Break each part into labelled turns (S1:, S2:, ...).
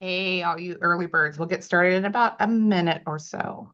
S1: Hey, all you early birds, we'll get started in about a minute or so.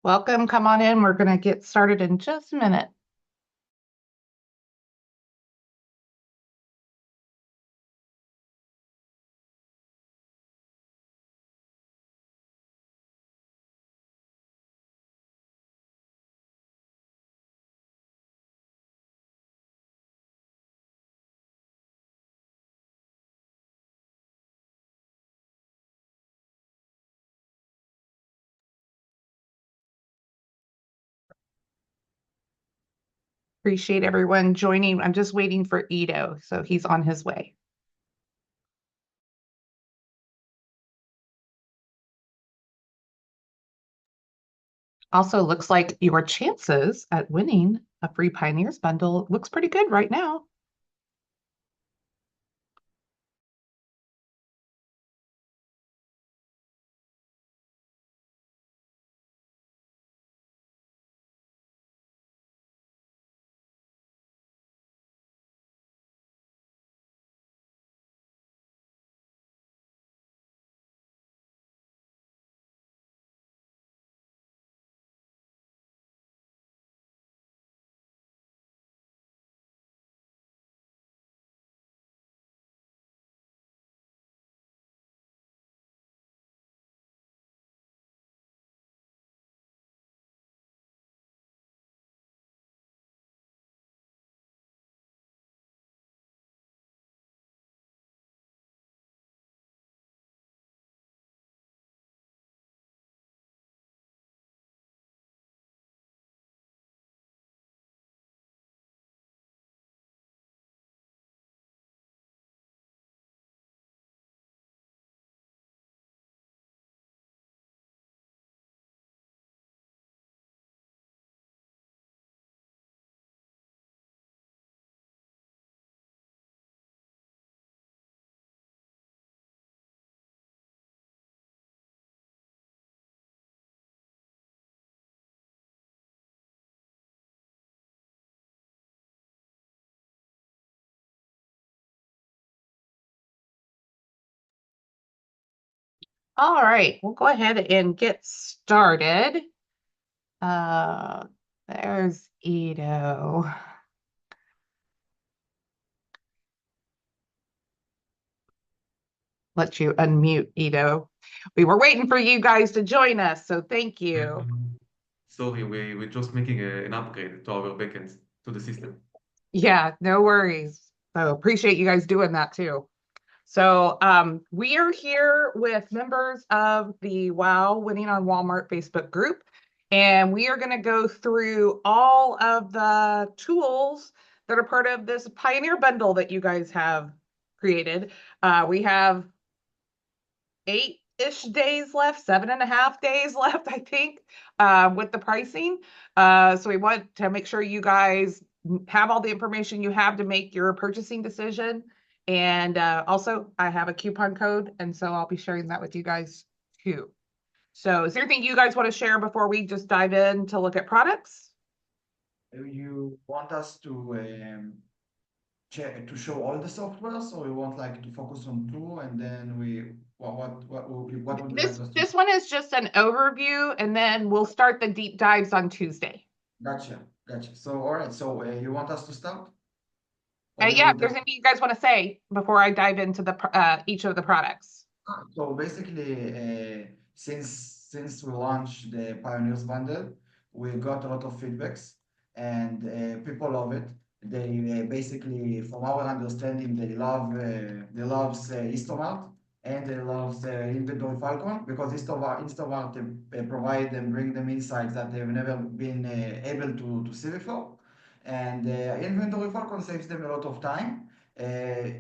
S1: Welcome, come on in. We're going to get started in just a minute. Appreciate everyone joining. I'm just waiting for Ido, so he's on his way. Also, looks like your chances at winning a free Pioneers bundle looks pretty good right now. All right, we'll go ahead and get started. Uh, there's Ido. Let you unmute, Ido. We were waiting for you guys to join us, so thank you.
S2: Sorry, we're just making an upgrade to our backends, to the system.
S1: Yeah, no worries. So appreciate you guys doing that too. So we are here with members of the Wow Winning on Walmart Facebook group, and we are going to go through all of the tools that are part of this Pioneer bundle that you guys have created. We have 8 ish days left, 7.5 days left, I think, with the pricing. So we want to make sure you guys have all the information you have to make your purchasing decision. And also, I have a coupon code, and so I'll be sharing that with you guys too. So is there anything you guys want to share before we just dive in to look at products?
S3: You want us to show all the softwares, or you want like to focus on two, and then what would you like
S1: This
S3: us to
S1: this one is just an overview, and then we'll start the deep dives on Tuesday.
S3: Gotcha, gotcha. So, all right. So, you want us to start, or you
S1: Yeah,
S3: will
S1: if there's
S3: tell?
S1: anything you guys want to say before I dive into the each of the products.
S3: So basically, since we launched the Pioneers Bundle, we got a lot of feedbacks, and people love it. They basically, from our understanding, they love Histomart, and they love Inventory Falcon, because Histomart provide and bring them insights that they've never been able to see before, and Inventory Falcon saves them a lot of time. uh,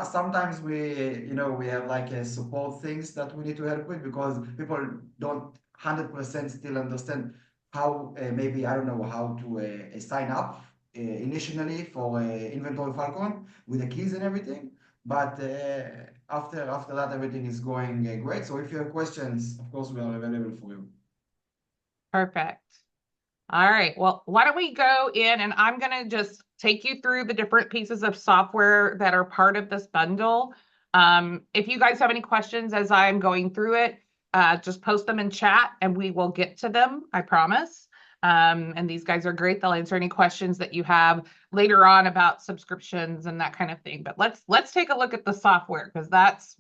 S3: Sometimes we have like support things that we need to help with, because people don't 100% still understand how, maybe I don't know how to sign up initially for Inventory Falcon with the keys and everything. But after that, everything is going great. So if you have questions, of course, we are available for you.
S1: Perfect. All right. Well, why don't we go in and I'm going to just take you through the different pieces of software that are part of this bundle. If you guys have any questions as I'm going through it, just post them in chat and we will get to them, I promise. And these guys are great. They'll answer any questions that you have later on about subscriptions and that kind of thing. But let's take a look at the software because that's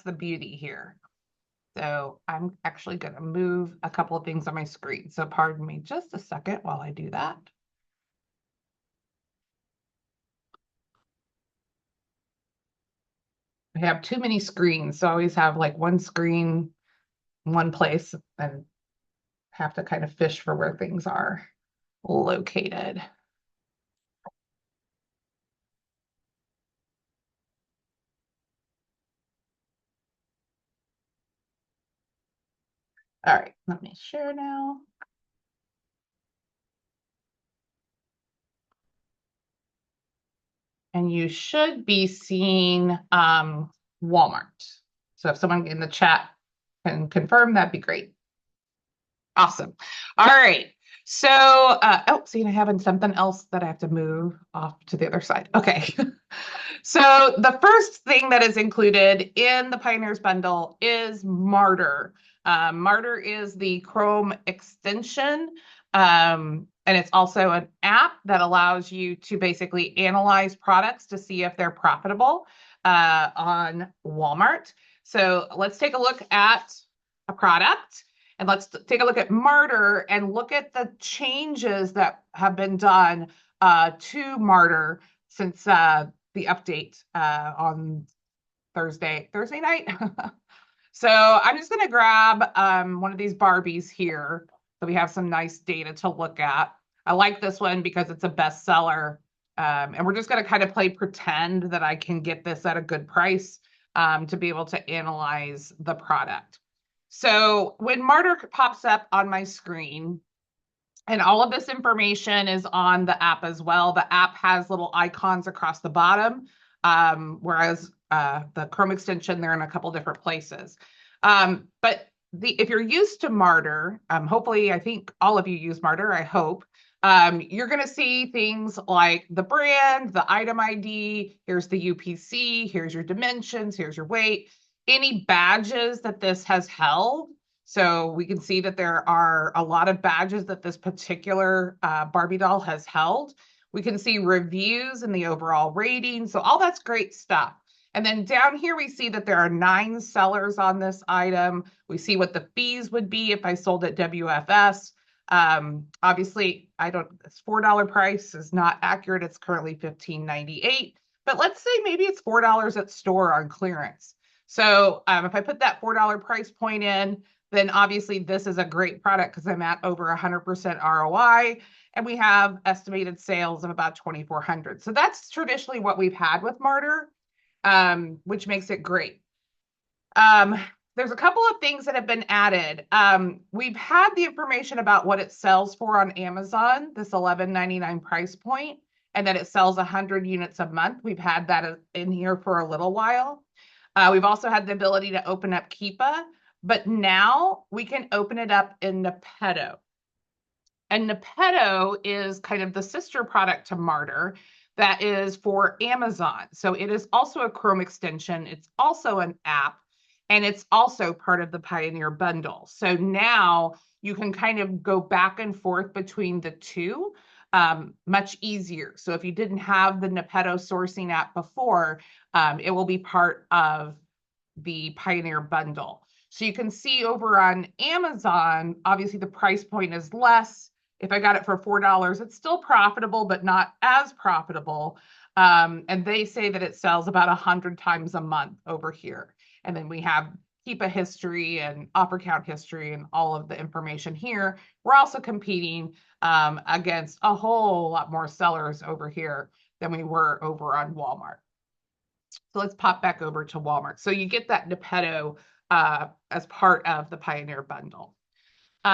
S1: the beauty here. So I'm actually going to move a couple of things on my screen. So pardon me just a second while I do that. I have too many screens, so I always have like one screen, one place, and have to kind of fish for where things are located. All right, let me share now. And you should be seeing Walmart. So if someone in the chat can confirm, that'd be great. Awesome. All right. So, oh, see, I have something else that I have to move off to the other side. Okay. So the first thing that is included in the Pioneers bundle is Martyr. Martyr is the Chrome extension, and it's also an app that allows you to basically analyze products to see if they're profitable on Walmart. So let's take a look at a product. And let's take a look at Martyr and look at the changes that have been done to Martyr since the update on Thursday night. So I'm just going to grab one of these Barbies here so we have some nice data to look at. I like this one because it's a bestseller. And we're just going to kind of play pretend that I can get this at a good price to be able to analyze the product. So when Martyr pops up on my screen, and all of this information is on the app as well. The app has little icons across the bottom, whereas the Chrome extension, they're in a couple different places. But if you're used to Martyr, hopefully, I think all of you use Martyr, I hope. You're going to see things like the brand, the item ID, here's the UPC, here's your dimensions, here's your weight, any badges that this has held. So we can see that there are a lot of badges that this particular Barbie doll has held. We can see reviews and the overall rating. So all that's great stuff. And then down here, we see that there are 9 sellers on this item. We see what the fees would be if I sold at WFS. Obviously, this $4 price is not accurate. It's currently $15.98. But let's say maybe it's $4 at store on clearance. So if I put that $4 price point in, then obviously this is a great product because I'm at over 100% ROI and we have estimated sales of about 2,400. So that's traditionally what we've had with Martyr, which makes it great. there's a couple of things that have been added. We've had the information about what it sells for on Amazon, this $11.99 price point, and that it sells 100 units a month. We've had that in here for a little while. We've also had the ability to open up Keepa, but now we can open it up in Nepeto. And Nepeto is kind of the sister product to Marter that is for Amazon. So it is also a Chrome extension. It's also an app, and it's also part of the Pioneer bundle. So now you can kind of go back and forth between the two much easier. So if you didn't have the Nepeto sourcing app before, it will be part of the Pioneer bundle. So you can see over on Amazon, obviously the price point is less. If I got it for $4, it's still profitable, but not as profitable. And they say that it sells about 100 times a month over here. And then we have Keepa history and offer count history and all of the information here. We're also competing against a whole lot more sellers over here than we were over on Walmart. So let's pop back over to Walmart. So you get that Nepeto as part of the Pioneer bundle. So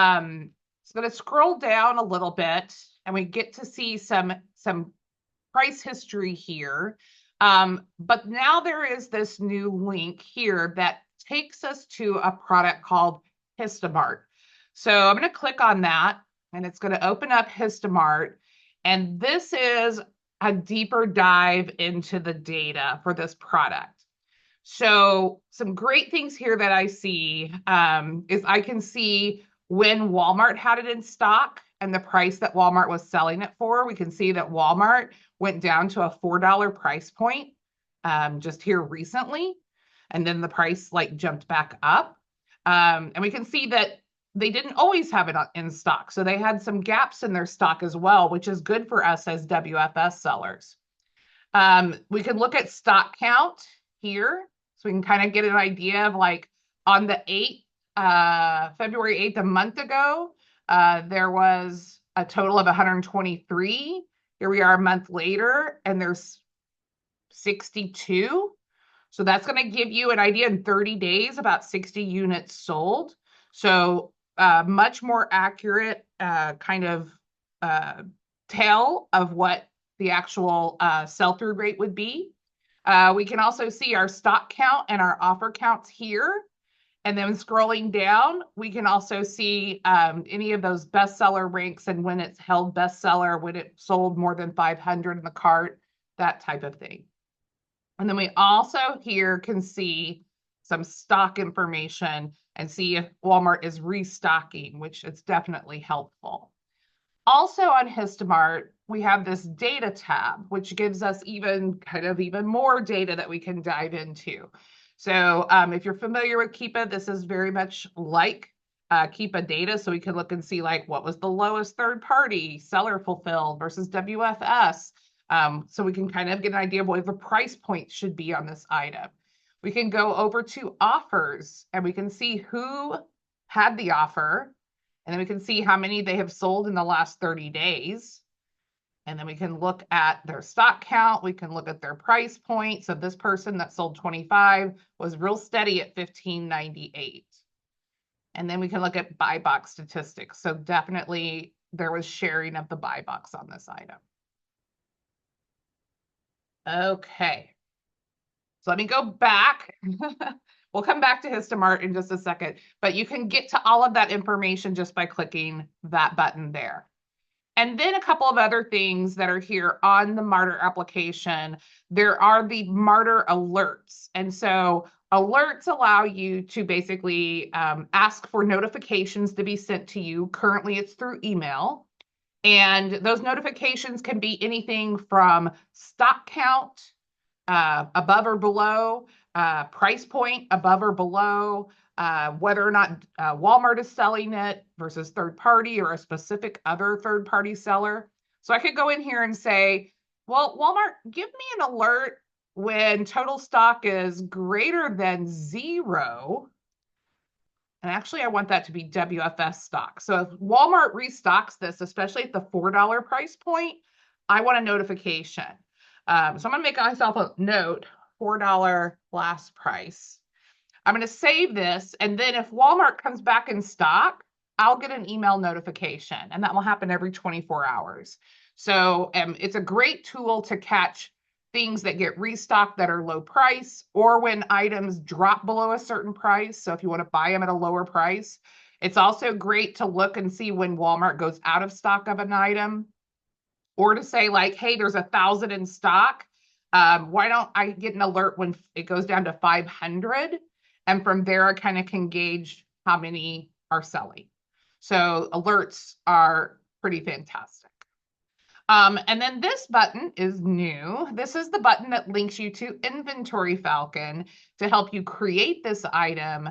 S1: I'm going to scroll down a little bit, and we get to see some price history here. But now there is this new link here that takes us to a product called Histomart. So I'm going to click on that, and it's going to open up Histomart. And this is a deeper dive into the data for this product. So some great things here that I see is I can see when Walmart had it in stock and the price that Walmart was selling it for. We can see that Walmart went down to a $4 price point just here recently. And then the price like jumped back up. And we can see that they didn't always have it in stock. So they had some gaps in their stock as well, which is good for us as WFS sellers. We can look at stock count here. So we can kind of get an idea of like on the 8th, February 8th, a month ago, there was a total of 123. Here we are a month later, and there's 62. So that's going to give you an idea in 30 days, about 60 units sold. So much more accurate kind of tell of what the actual sell-through rate would be. We can also see our stock count and our offer counts here. And then scrolling down, we can also see any of those bestseller ranks and when it's held bestseller, when it sold more than 500 in the cart, that type of thing. And then we also here can see some stock information and see if Walmart is restocking, which is definitely helpful. Also on Histomart, we have this data tab, which gives us even more data that we can dive into. So if you're familiar with Keepa, this is very much like Keepa data. So we can look and see like what was the lowest third party seller fulfilled versus WFS. So we can kind of get an idea of what the price point should be on this item. We can go over to offers and we can see who had the offer. And then we can see how many they have sold in the last 30 days. And then we can look at their stock count. We can look at their price point. So this person that sold 25 was real steady at $15.98. And then we can look at buy box statistics. So definitely there was sharing of the buy box on this item. Okay. So let me go back. We'll come back to Histomart in just a second, but you can get to all of that information just by clicking that button there. And then a couple of other things that are here on the Marter application. There are the Marter alerts. And so alerts allow you to basically ask for notifications to be sent to you. Currently, it's through email. And those notifications can be anything from stock count, above or below, price point above or below, whether or not Walmart is selling it versus third party or a specific other third party seller. So I could go in here and say, well, Walmart, give me an alert when total stock is greater than 0. And actually, I want that to be WFS stock. So if Walmart restocks this, especially at the $4 price point, I want a notification. So I'm going to make myself a note, $4 last price. I'm going to save this, and then if Walmart comes back in stock, I'll get an email notification, and that will happen every 24 hours. So it's a great tool to catch things that get restocked that are low price, or when items drop below a certain price. So if you want to buy them at a lower price, it's also great to look and see when Walmart goes out of stock of an item, or to say like, hey, there's 1,000 in stock. Why don't I get an alert when it goes down to 500? And from there, I kind of can gauge how many are selling. So alerts are pretty fantastic. And then this button is new. This is the button that links you to Inventory Falcon to help you create this item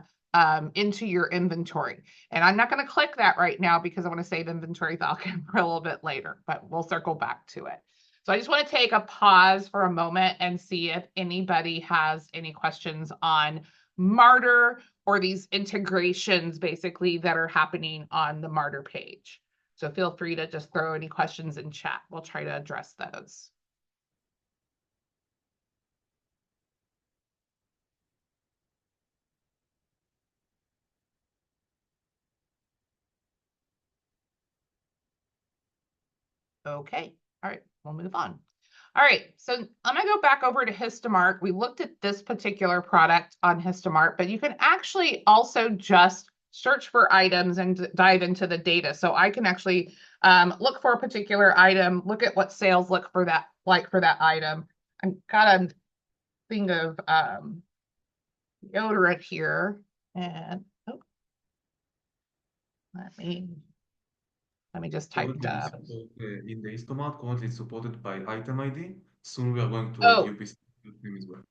S1: into your inventory. And I'm not going to click that right now because I want to save Inventory Falcon for a little bit later, but we'll circle back to it. So I just want to take a pause for a moment and see if anybody has any questions on Martyr or these integrations basically that are happening on the Martyr page. So feel free to just throw any questions in chat. We'll try to address those. Okay, all right, we'll move on. All right, so I'm gonna go back over to Histomart. We looked at this particular product on Histomart, but you can actually also just search for items and dive into the data. So I can actually look for a particular item, look at what sales look for that, like for that item. I've got a thing of deodorant here, and oh, let me just type
S2: Currently, in the Histomart, currently it's supported by item ID. Soon we are going to add
S1: oh,
S2: UPC name as well.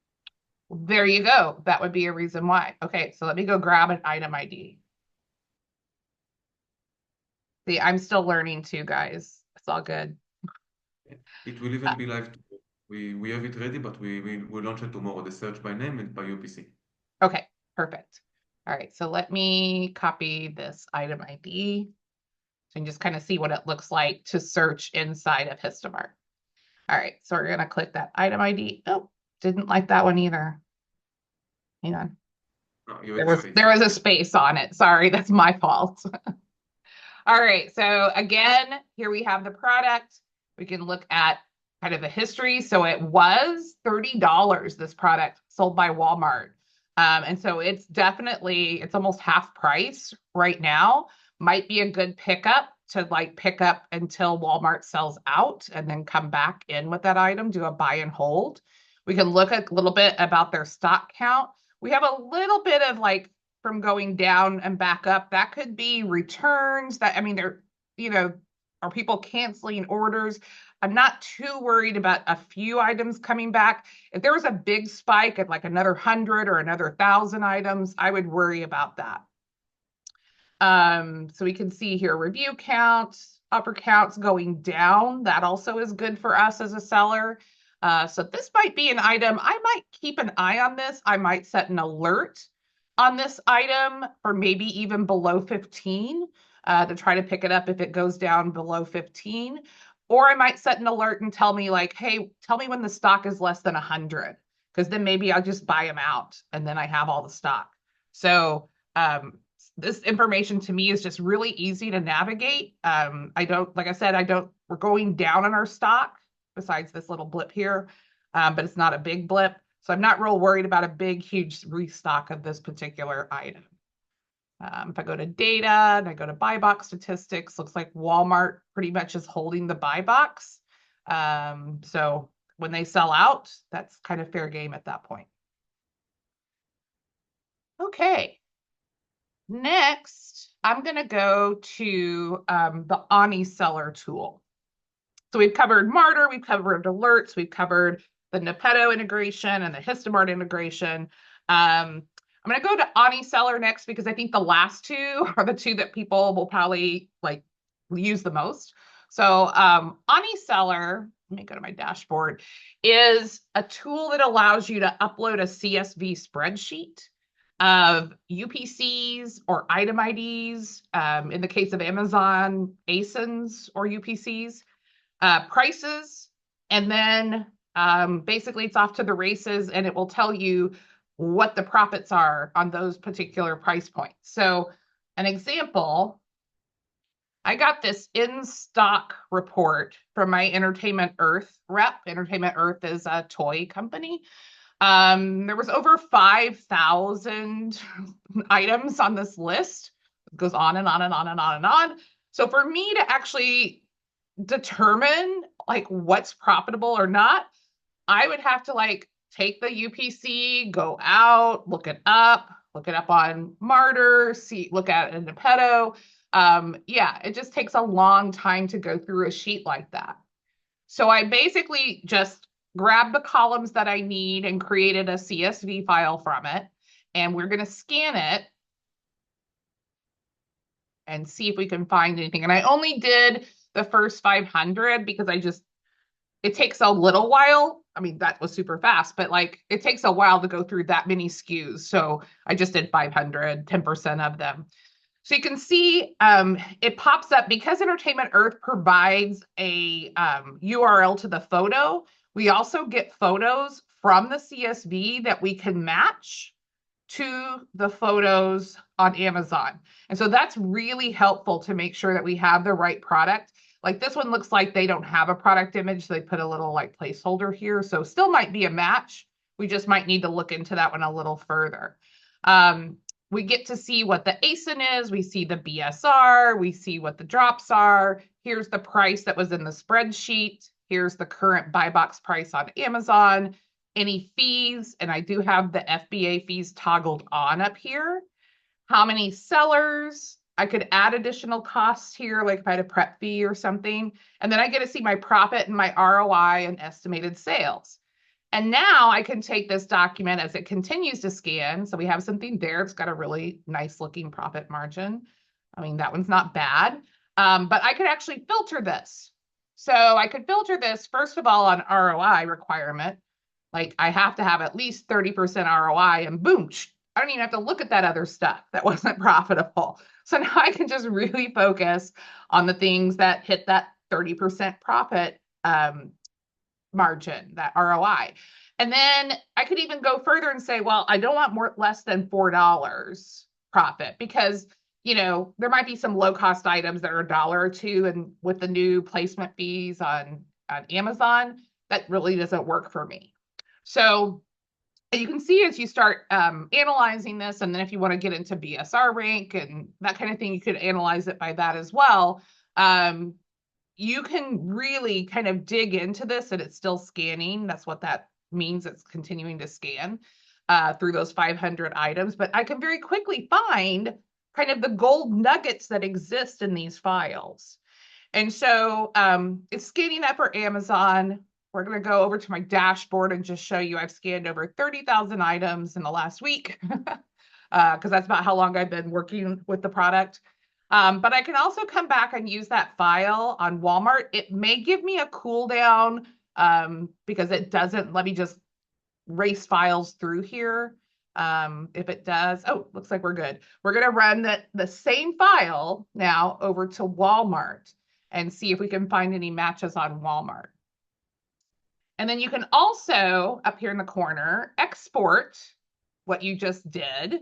S1: there you go. That would be a reason why. Okay, so let me go grab an item ID. See, I'm still learning too, guys. It's all good.
S2: It will even be live tomorrow. We have it ready, but we'll launch it tomorrow. The search by name and by UPC.
S1: Okay, perfect. All right, so let me copy this item ID so you can just kind of see what it looks like to search inside of Histomart. All right, so we're gonna click that item ID. Oh, didn't like that one either. Hang on.
S2: No,
S1: There was a space on it. Sorry, that's my fault. All right, so again, here we have the product. We can look at kind of the history. So it was $30, this product sold by Walmart. And so it's almost half price right now. Might be a good pickup to like pick up until Walmart sells out and then come back in with that item, do a buy and hold. We can look a little bit about their stock count. We have a little bit of like from going down and back up. That could be returns that, I mean, are people canceling orders? I'm not too worried about a few items coming back. If there was a big spike at like another 100 or another 1,000 items, I would worry about that. So we can see here review counts, upper counts going down. That also is good for us as a seller. So this might be an item. I might keep an eye on this. I might set an alert on this item for maybe even below 15 to try to pick it up if it goes down below 15. Or I might set an alert and tell me like, hey, tell me when the stock is less than 100, because then maybe I'll just buy them out and then I have all the stock. So this information to me is just really easy to navigate. Like I said, we're going down on our stock besides this little blip here, but it's not a big blip. So I'm not real worried about a big, huge restock of this particular item. If I go to data and I go to buy box statistics, looks like Walmart pretty much is holding the buy box. So when they sell out, that's kind of fair game at that point. Okay. Next, I'm going to go to the Ani Seller tool. So we've covered Marter, we've covered alerts, we've covered the Nepeto integration and the Histomart integration. I'm going to go to Ani Seller next because I think the last two are the two that people will probably like use the most. So Ani Seller, let me go to my dashboard, is a tool that allows you to upload a CSV spreadsheet of UPCs or item IDs, in the case of Amazon, ASINs or UPCs, prices, and then basically it's off to the races, and it will tell you what the profits are on those particular price points. So an example, I got this in stock report from my Entertainment Earth rep. Entertainment Earth is a toy company. There was over 5,000 items on this list. It goes on and on and on and on and on. So for me to actually determine like what's profitable or not, I would have to like take the UPC, go out, look it up on Martyr, look at it in Geppetto. Yeah, it just takes a long time to go through a sheet like that. So I basically just grabbed the columns that I need and created a CSV file from it. And we're going to scan it and see if we can find anything. And I only did the first 500 because it takes a little while. I mean, that was super fast, but like it takes a while to go through that many SKUs. So I just did 500, 10% of them. So you can see it pops up because Entertainment Earth provides a URL to the photo. We also get photos from the CSV that we can match to the photos on Amazon. And so that's really helpful to make sure that we have the right product. Like this one looks like they don't have a product image. So they put a little like placeholder here. So still might be a match. We just might need to look into that one a little further. We get to see what the ASIN is. We see the BSR. We see what the drops are. Here's the price that was in the spreadsheet. Here's the current buy box price on Amazon. Any fees, and I do have the FBA fees toggled on up here. How many sellers? I could add additional costs here, like if I had a prep fee or something. And then I get to see my profit and my ROI and estimated sales. And now I can take this document as it continues to scan. So we have something there. It's got a really nice looking profit margin. I mean, that one's not bad. But I could actually filter this. So I could filter this, first of all, on ROI requirement. Like I have to have at least 30% ROI and boom, I don't even have to look at that other stuff that wasn't profitable. So now I can just really focus on the things that hit that 30% profit margin, that ROI. And then I could even go further and say, well, I don't want less than $4 profit because, you know, there might be some low cost items that are $1 or $2. And with the new placement fees on Amazon, that really doesn't work for me. So you can see as you start analyzing this, and then if you want to get into BSR rank and that kind of thing, you could analyze it by that as well. You can really kind of dig into this and it's still scanning. That's what that means. It's continuing to scan through those 500 items. But I can very quickly find kind of the gold nuggets that exist in these files. And so it's scanning that for Amazon. We're going to go over to my dashboard and just show you I've scanned over 30,000 items in the last week because that's about how long I've been working with the product. But I can also come back and use that file on Walmart. It may give me a cooldown because it doesn't let me just race files through here. If it does, oh, looks like we're good. We're going to run the same file now over to Walmart and see if we can find any matches on Walmart. And then you can also, up here in the corner, export what you just did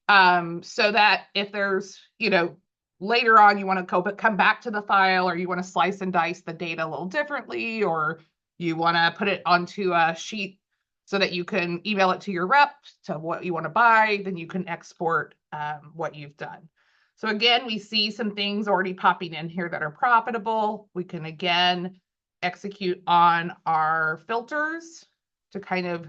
S1: so that if there's, you know, later on you want to come back to the file or you want to slice and dice the data a little differently or you want to put it onto a sheet so that you can email it to your rep to what you want to buy, then you can export what you've done. So again, we see some things already popping in here that are profitable. We can again execute on our filters to kind of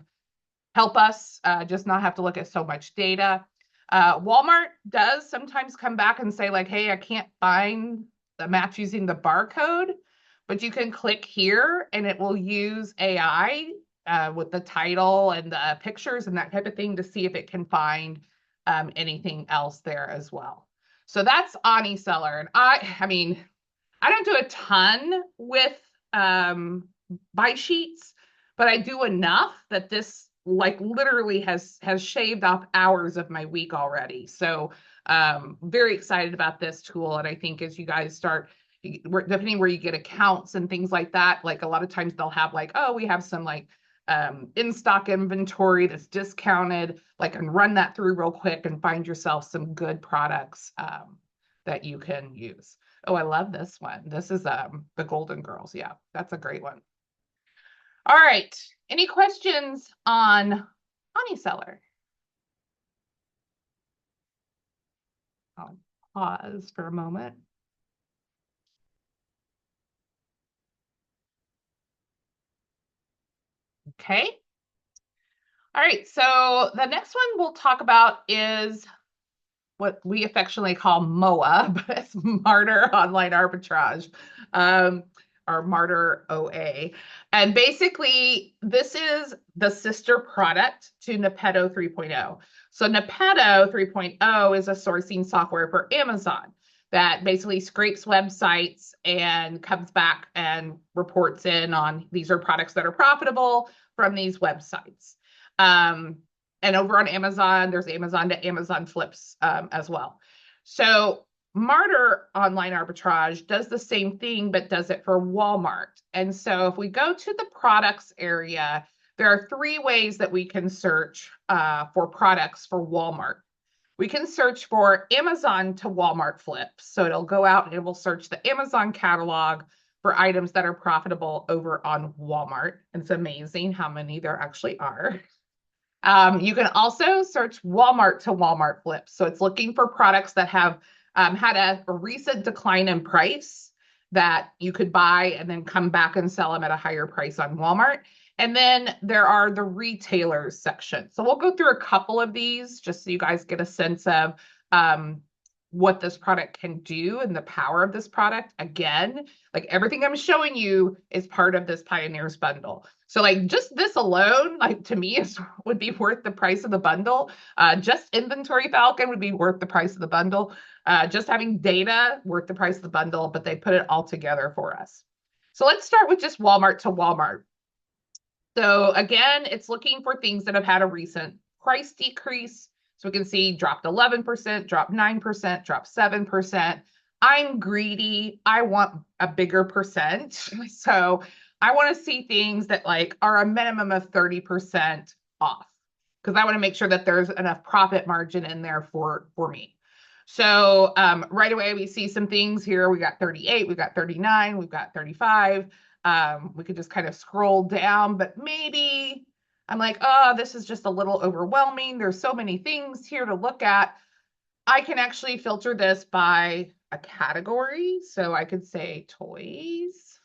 S1: help us just not have to look at so much data. Walmart does sometimes come back and say like, hey, I can't find the match using the barcode, but you can click here and it will use AI with the title and the pictures and that type of thing to see if it can find anything else there as well. So that's AniSeller. And I mean, I don't do a ton with buy sheets, but I do enough that this like literally has shaved off hours of my week already. So very excited about this tool. And I think as you guys start, depending where you get accounts and things like that, like a lot of times they'll have like, oh, we have some like in-stock inventory that's discounted, like, and run that through real quick and find yourself some good products that you can use. Oh, I love this one. This is the Golden Girls. Yeah, that's a great one. All right. Any questions on Honey Seller? I'll pause for a moment. Okay. All right. So the next one we'll talk about is what we affectionately call MOA, but it's Martyr Online Arbitrage, or Martyr OA. And basically, this is the sister product to Nepeto 3.0. So Nepeto 3.0 is a sourcing software for Amazon that basically scrapes websites and comes back and reports in on these are products that are profitable from these websites. And over on Amazon, there's Amazon to Amazon flips as well. So Martyr Online Arbitrage does the same thing, but does it for Walmart. And so if we go to the products area, there are 3 ways that we can search for products for Walmart. We can search for Amazon to Walmart flips. So it'll go out and it will search the Amazon catalog for items that are profitable over on Walmart. It's amazing how many there actually are. You can also search Walmart to Walmart flips. So it's looking for products that have had a recent decline in price that you could buy and then come back and sell them at a higher price on Walmart. And then there are the retailers section. So we'll go through a couple of these just so you guys get a sense of what this product can do and the power of this product. Again, like everything I'm showing you is part of this Pioneers bundle. So like just this alone, like to me would be worth the price of the bundle. Just inventory Falcon would be worth the price of the bundle. Just having data worth the price of the bundle, but they put it all together for us. So let's start with just Walmart to Walmart. So again, it's looking for things that have had a recent price decrease. So we can see dropped 11%, dropped 9%, dropped 7%. I'm greedy. I want a bigger percent. So I want to see things that like are a minimum of 30% off because I want to make sure that there's enough profit margin in there for me. So right away, we see some things here. We got 38, we got 39, we've got 35. We could just kind of scroll down, but maybe I'm like, oh, this is just a little overwhelming. There's so many things here to look at. I can actually filter this by a category. So I could say toys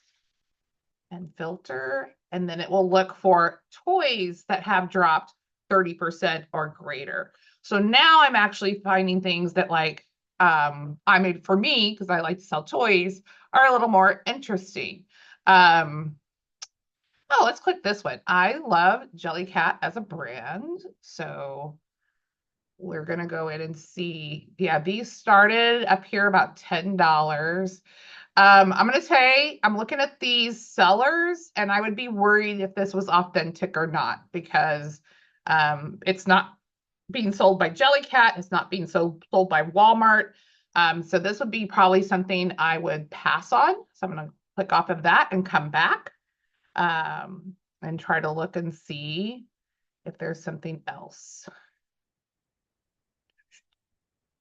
S1: and filter, and then it will look for toys that have dropped 30% or greater. So now I'm actually finding things that like, I made for me, because I like to sell toys, are a little more interesting. Oh, let's click this one. I love Jellycat as a brand. So we're going to go in and see. Yeah, these started up here about $10. I'm going to say I'm looking at these sellers and I would be worried if this was authentic or not because it's not being sold by Jellycat. It's not being sold by Walmart. So this would be probably something I would pass on. So I'm going to click off of that and come back and try to look and see if there's something else.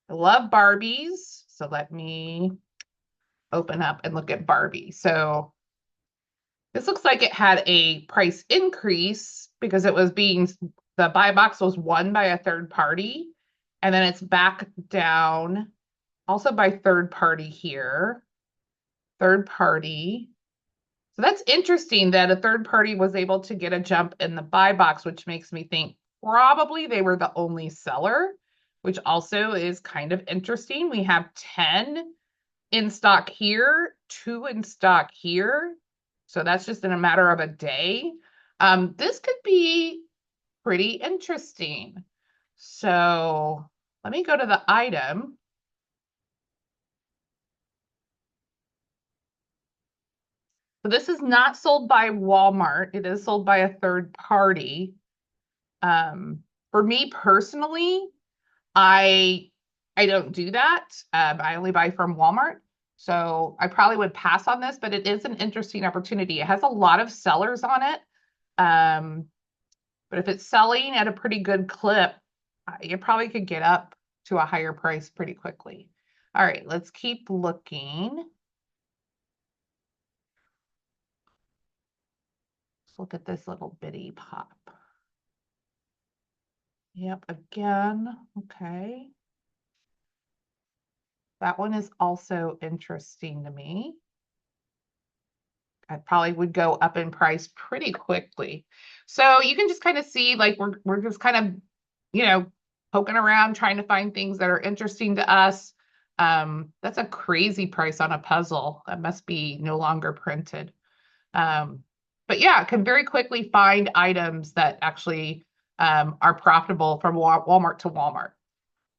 S1: I love Barbies. So let me open up and look at Barbie. So this looks like it had a price increase because it was the buy box was won by a third party. And then it's back down also by third party here. Third party. So that's interesting that a third party was able to get a jump in the buy box, which makes me think probably they were the only seller, which also is kind of interesting. We have 10 in stock here, 2 in stock here. So that's just in a matter of a day. This could be pretty interesting. So let me go to the item. So this is not sold by Walmart. It is sold by a third party. For me personally, I don't do that. I only buy from Walmart. So I probably would pass on this, but it is an interesting opportunity. It has a lot of sellers on it. But if it's selling at a pretty good clip, you probably could get up to a higher price pretty quickly. All right, let's keep looking. Let's look at this little bitty pop. Yep, again, okay. That one is also interesting to me. I probably would go up in price pretty quickly. So you can just kind of see, like, we're just kind of, you know, poking around trying to find things that are interesting to us. That's a crazy price on a puzzle. That must be no longer printed. But yeah, can very quickly find items that actually are profitable from Walmart to Walmart.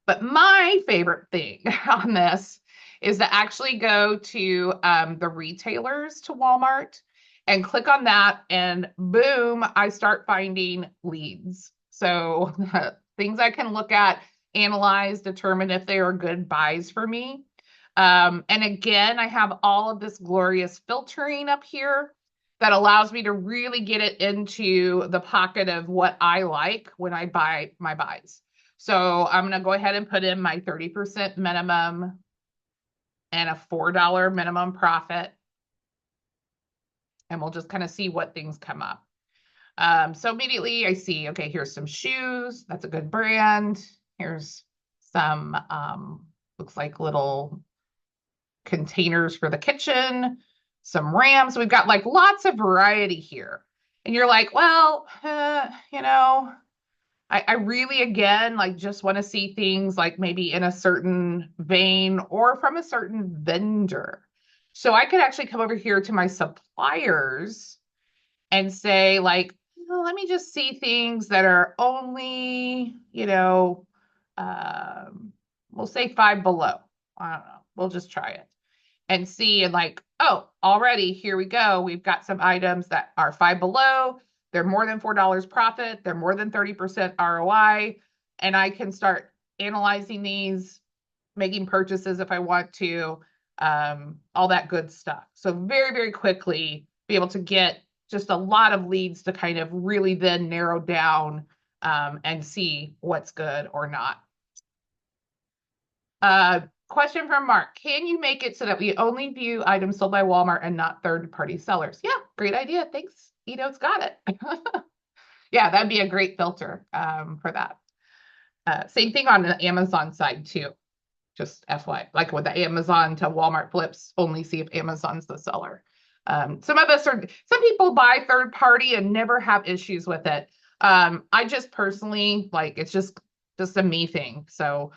S1: But my favorite thing on this is to actually go to the retailers to Walmart and click on that, and boom, I start finding leads. So things I can look at, analyze, determine if they are good buys for me. And again, I have all of this glorious filtering up here that allows me to really get it into the pocket of what I like when I buy my buys. So I'm going to go ahead and put in my 30% minimum and a $4 minimum profit. And we'll just kind of see what things come up. So immediately I see, okay, here's some shoes. That's a good brand. Here's some, looks like little containers for the kitchen, some rams. We've got like lots of variety here. And you're like, well, you know, I really, again, like just want to see things like maybe in a certain vein or from a certain vendor. So I could actually come over here to my suppliers and say like, let me just see things that are only, you know, we'll say Five Below. I don't know. We'll just try it and see, and like, oh, already here we go. We've got some items that are Five Below. They're more than $4 profit. They're more than 30% ROI. And I can start analyzing these, making purchases if I want to, all that good stuff. So very, very quickly be able to get just a lot of leads to kind of really then narrow down and see what's good or not. Question from Mark. Can you make it so that we only view items sold by Walmart and not third-party sellers? Yeah, great idea. Thanks. Ito's got it. Yeah, that'd be a great filter for that. Same thing on the Amazon side too. Just FYI, like with the Amazon to Walmart flips, only see if Amazon's the seller. Some people buy third party and never have issues with it. I just personally, like, it's just a me thing. So,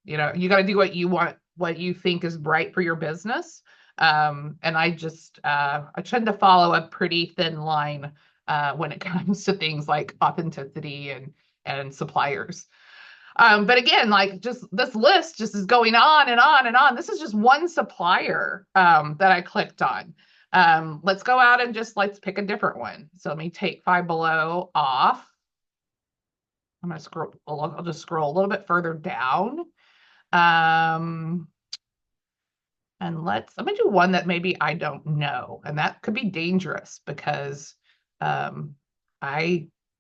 S1: you know, you got to do what you want, what you think is right for your business. And I tend to follow a pretty thin line when it comes to things like authenticity and suppliers. But again, like just this list just is going on and on and on. This is just one supplier that I clicked on. Let's go out and let's pick a different one. So let me take Five Below off. I'm going to scroll. I'll just scroll a little bit further down. And I'm going to do one that maybe I don't know. And that could be dangerous because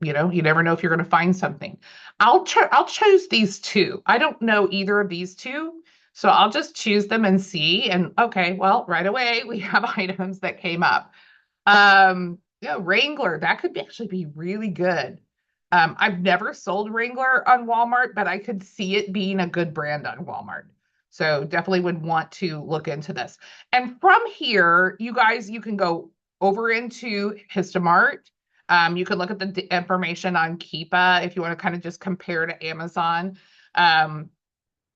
S1: you know, you never know if you're going to find something. I'll choose these two. I don't know either of these two. So I'll just choose them and see. And okay, well, right away we have items that came up. Yeah, Wrangler, that could actually be really good. I've never sold Wrangler on Walmart, but I could see it being a good brand on Walmart. So definitely would want to look into this. And from here, you guys, you can go over into Histomart. You can look at the information on Keepa if you want to kind of just compare to Amazon.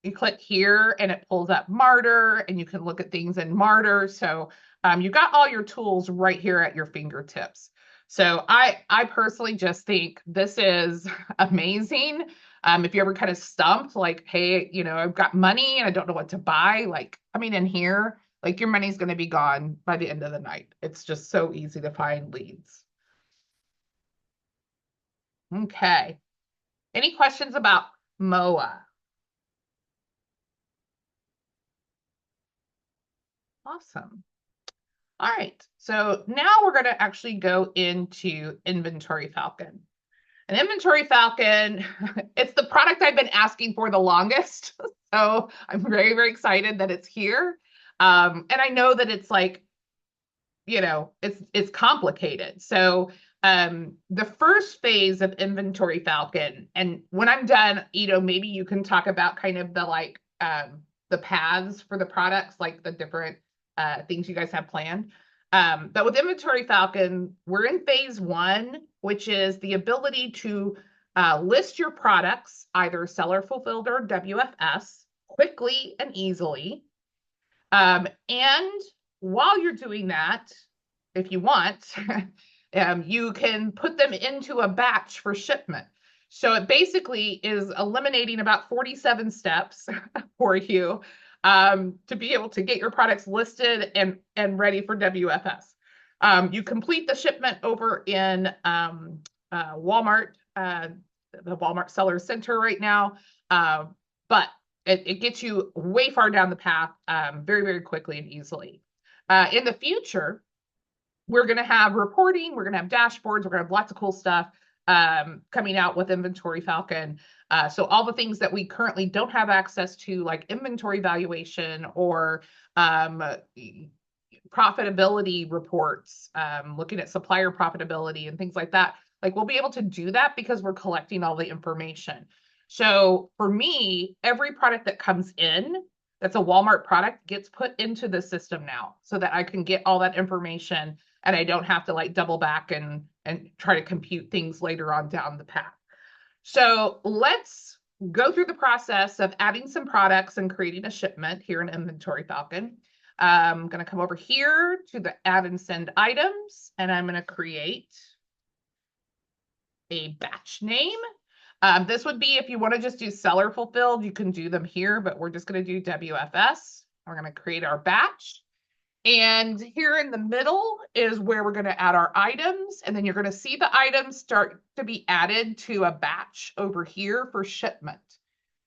S1: You click here and it pulls up Marter, and you can look at things in Marter. So you've got all your tools right here at your fingertips. So I personally just think this is amazing. If you're ever kind of stumped, like, hey, you know, I've got money and I don't know what to buy, like, I mean, in here, like your money's going to be gone by the end of the night. It's just so easy to find leads. Okay. Any questions about MOA? Awesome. All right, so now we're going to actually go into Inventory Falcon. And Inventory Falcon, it's the product I've been asking for the longest. So I'm very, very excited that it's here. And I know that it's like, you know, it's complicated. So the first phase of Inventory Falcon, and when I'm done, you know, maybe you can talk about kind of the like the paths for the products, like the different things you guys have planned. But with Inventory Falcon, we're in phase 1, which is the ability to list your products, either seller fulfilled or WFS, quickly and easily. And while you're doing that, if you want, you can put them into a batch for shipment. So it basically is eliminating about 47 steps for you to be able to get your products listed and ready for WFS. You complete the shipment over in Walmart, the Walmart Seller Center right now, but it gets you way far down the path very, very quickly and easily. In the future, we're going to have reporting, we're going to have dashboards, we're going to have lots of cool stuff coming out with Inventory Falcon. So all the things that we currently don't have access to, like inventory valuation or profitability reports, looking at supplier profitability and things like that, like we'll be able to do that because we're collecting all the information. So for me, every product that comes in that's a Walmart product gets put into the system now so that I can get all that information and I don't have to like double back and try to compute things later on down the path. So let's go through the process of adding some products and creating a shipment here in Inventory Falcon. I'm going to come over here to the add and send items, and I'm going to create a batch name. This would be if you want to just do seller fulfilled, you can do them here, but we're just going to do WFS. We're going to create our batch. And here in the middle is where we're going to add our items. And then you're going to see the items start to be added to a batch over here for shipment.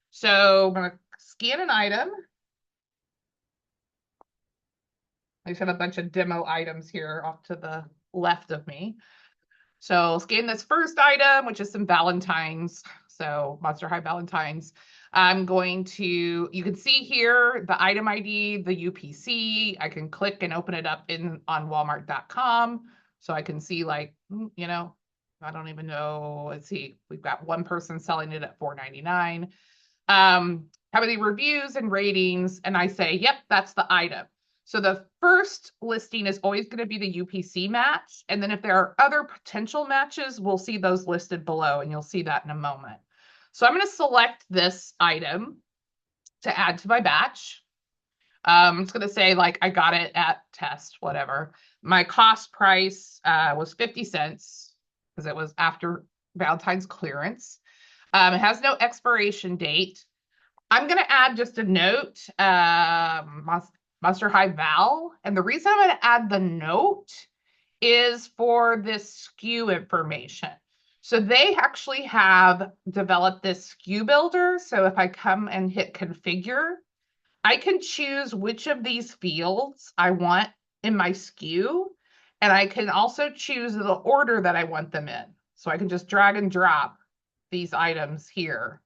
S1: So I'm going to scan an item. I just have a bunch of demo items here off to the left of me. So scan this first item, which is some Valentines. So Monster High Valentines. I'm going to, you can see here the item ID, the UPC. I can click and open it up on Walmart.com. So I can see like, you know, I don't even know. Let's see, we've got one person selling it at $4.99. How many reviews and ratings? And I say, yep, that's the item. So the first listing is always going to be the UPC match. And then if there are other potential matches, we'll see those listed below, and you'll see that in a moment. So I'm going to select this item to add to my batch. It's going to say like I got it at test, whatever. My cost price was 50 cents because it was after Valentine's clearance. It has no expiration date. I'm going to add just a note, Monster High Val. And the reason I'm going to add the note is for this SKU information. So they actually have developed this SKU builder. So if I come and hit configure, I can choose which of these fields I want in my SKU. And I can also choose the order that I want them in. So I can just drag and drop these items here.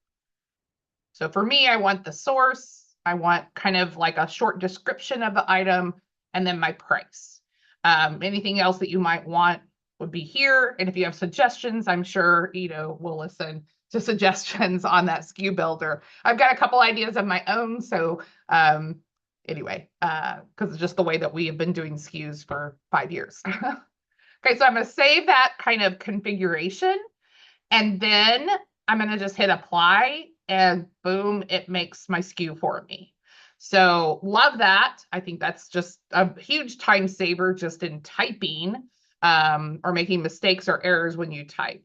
S1: So for me, I want the source. I want kind of like a short description of the item and then my price. Anything else that you might want would be here. And if you have suggestions, I'm sure, we'll listen to suggestions on that SKU builder. I've got a couple ideas of my own. So anyway, because it's just the way that we have been doing SKUs for 5 years. Okay, so I'm going to save that kind of configuration. And then I'm going to just hit apply and boom, it makes my SKU for me. So love that. I think that's just a huge time saver just in typing or making mistakes or errors when you type.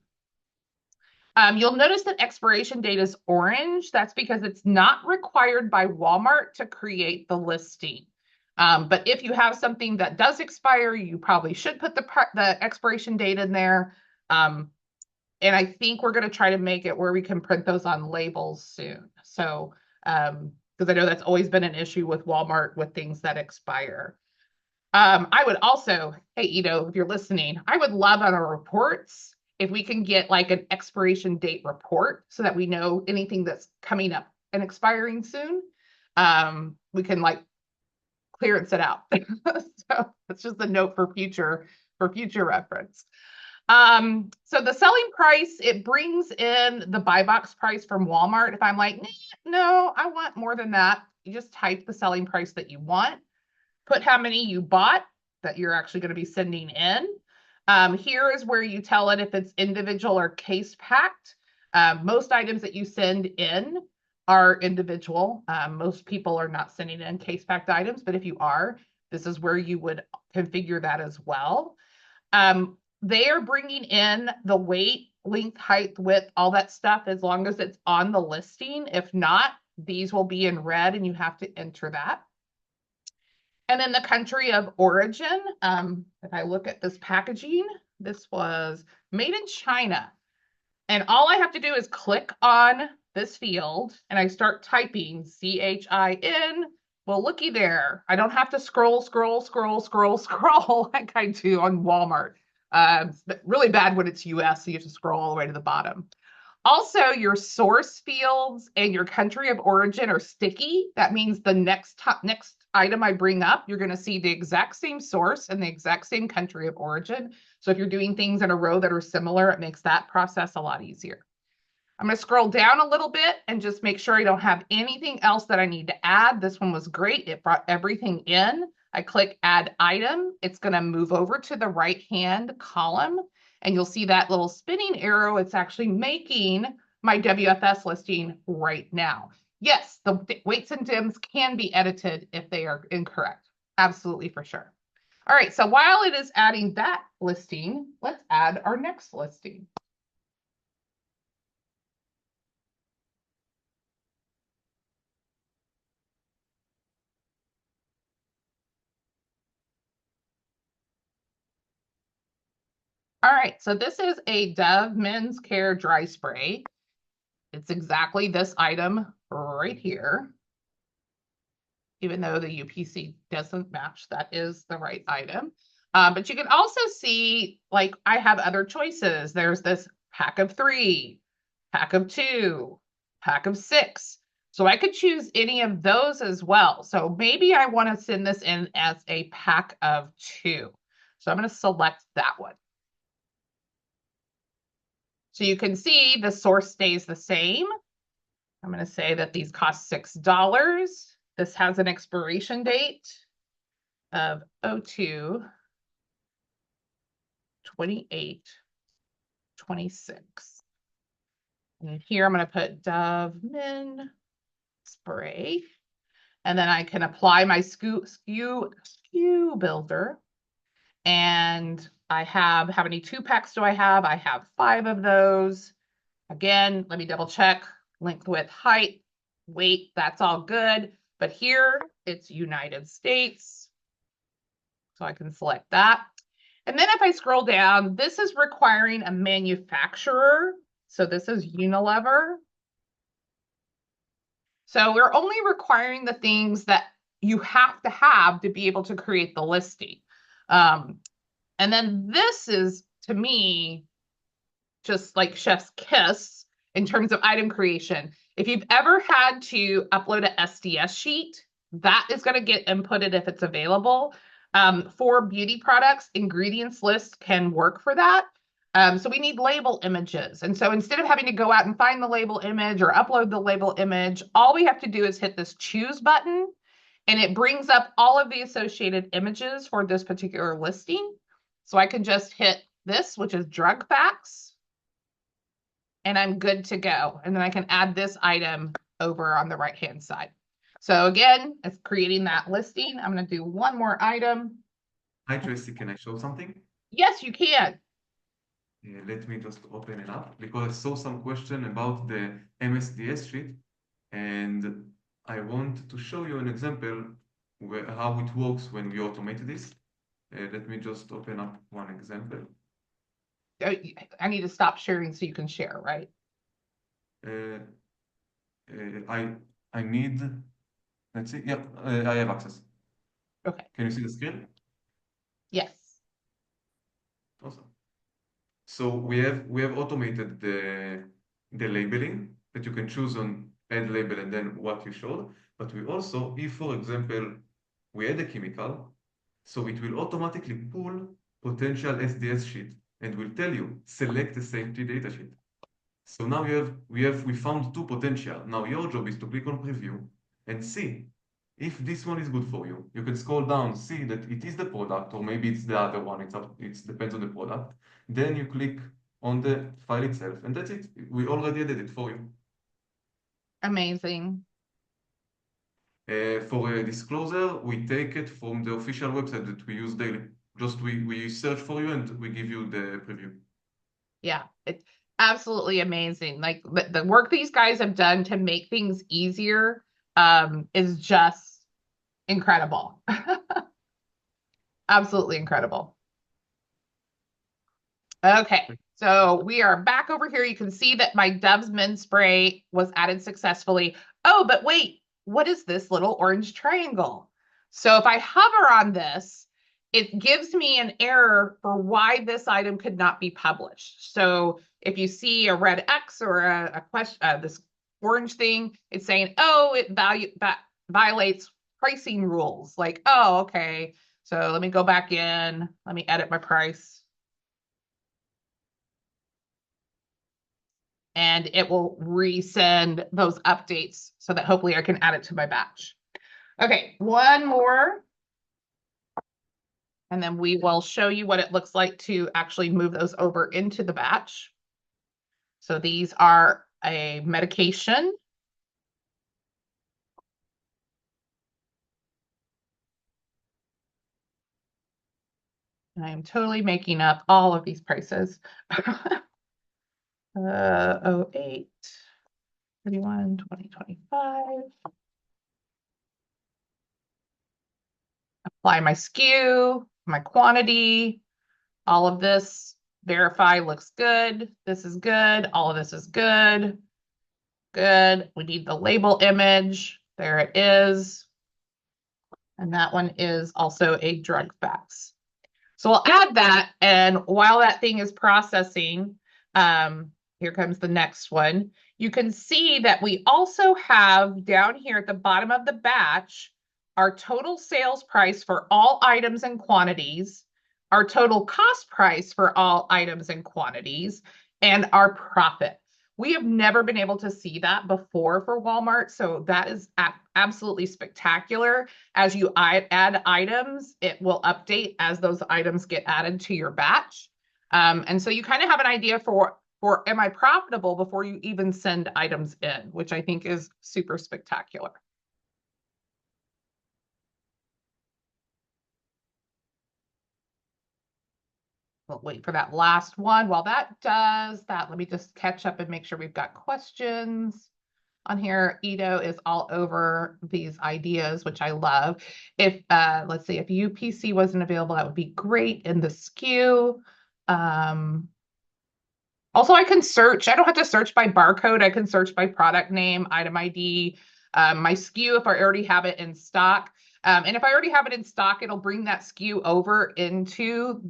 S1: You'll notice that expiration date is orange. That's because it's not required by Walmart to create the listing. But if you have something that does expire, you probably should put the expiration date in there. And I think we're going to try to make it where we can print those on labels soon. So, because I know that's always been an issue with Walmart with things that expire. I would also, hey, if you're listening, I would love on our reports if we can get like an expiration date report so that we know anything that's coming up and expiring soon. We can like clearance it out. So it's just a note for future reference. So the selling price, it brings in the buy box price from Walmart. If I'm like, no, I want more than that, you just type the selling price that you want, put how many you bought that you're actually going to be sending in. Here is where you tell it if it's individual or case packed. Most items that you send in are individual. Most people are not sending in case packed items, but if you are, this is where you would configure that as well. They are bringing in the weight, length, height, width, all that stuff as long as it's on the listing. If not, these will be in red and you have to enter that. And then the country of origin, if I look at this packaging, this was made in China. And all I have to do is click on this field and I start typing CHIN. Well, looky there. I don't have to scroll like I do on Walmart. Really bad when it's US, so you have to scroll all the way to the bottom. Also, your source fields and your country of origin are sticky. That means the next item I bring up, you're going to see the exact same source and the exact same country of origin. So if you're doing things in a row that are similar, it makes that process a lot easier. I'm going to scroll down a little bit and just make sure I don't have anything else that I need to add. This one was great. It brought everything in. I click add item. It's going to move over to the right-hand column and you'll see that little spinning arrow. It's actually making my WFS listing right now. Yes, the weights and dims can be edited if they are incorrect. Absolutely, for sure. All right, so while it is adding that listing, let's add our next listing. All right, so this is a Dove Men's Care Dry Spray. It's exactly this item right here. Even though the UPC doesn't match, that is the right item. But you can also see, like, I have other choices. There's this pack of 3, pack of 2, pack of 6. So I could choose any of those as well. So maybe I want to send this in as a pack of 2. So I'm going to select that one. So you can see the source stays the same. I'm going to say that these cost $6. This has an expiration date of 02/28/26. And here I'm going to put Dove Men Spray. And then I can apply my SKU builder. And I have, how many 2-packs do I have? I have 5 of those. Again, let me double check. Length, width, height, weight, that's all good. But here it's United States. So I can select that. And then if I scroll down, this is requiring a manufacturer. So this is Unilever. So we're only requiring the things that you have to be able to create the listing. And then this is, to me, just like chef's kiss in terms of item creation. If you've ever had to upload a SDS sheet, that is going to get inputted if it's available. For beauty products, ingredients list can work for that. So we need label images. And so instead of having to go out and find the label image or upload the label image, all we have to do is hit this choose button and it brings up all of the associated images for this particular listing. So I can just hit this, which is drug facts, and I'm good to go. And then I can add this item over on the right-hand side. So again, it's creating that listing. I'm going to do one more item.
S2: Hi, Tracy, can I show something?
S1: Yes, you can.
S2: Yeah, let me just open it up because I saw some question about the MSDS sheet, and I want to show you an example how it works when we automate this. Let me just open up one example.
S1: I need to stop sharing so you can share, right?
S2: I need, let's see, yeah, I have access.
S1: Okay.
S2: Can you see the screen?
S1: Yes.
S2: Awesome. So we have automated the labeling that you can choose on add label and then what you showed. But we also, if for example, we add a chemical, so it will automatically pull potential SDS sheet and will tell you select the safety data sheet. So now we found two potential. Now your job is to click on preview and see if this one is good for you. You can scroll down, see that it is the product, or maybe it's the other one. It depends on the product. Then you click on the file itself, and that's it. We already added it for you.
S1: Amazing.
S2: For a disclosure, we take it from the official website that we use daily. Just we search for you and we give you the preview.
S1: Yeah, it's absolutely amazing. Like the work these guys have done to make things easier is just incredible. Absolutely incredible. Okay, so we are back over here. You can see that my Dove's Men spray was added successfully. Oh, but wait, what is this little orange triangle? So if I hover on this, it gives me an error for why this item could not be published. So if you see a red X or a question, this orange thing, it's saying, oh, it violates pricing rules. Like, oh, okay. So let me go back in. Let me edit my price. And it will resend those updates so that hopefully I can add it to my batch. Okay, one more. And then we will show you what it looks like to actually move those over into the batch. So these are a medication. And I am totally making up all of these prices. 08, 31, 2025. Apply my SKU, my quantity, all of this. Verify looks good. This is good. All of this is good. Good. We need the label image. There it is. And that one is also a drug fax. So we'll add that. And while that thing is processing, here comes the next one. You can see that we also have down here at the bottom of the batch, our total sales price for all items and quantities, our total cost price for all items and quantities, and our profit. We have never been able to see that before for Walmart, so that is absolutely spectacular. As you add items, it will update as those items get added to your batch. And so you kind of have an idea for am I profitable before you even send items in, which I think is super spectacular. We'll wait for that last one. While that does that, let me just catch up and make sure we've got questions on here. Ito is all over these ideas, which I love. If let's see, if UPC wasn't available, that would be great in the SKU. Also, I can search. I don't have to search by barcode. I can search by product name, item ID, my SKU if I already have it in stock. And if I already have it in stock, it'll bring that SKU over into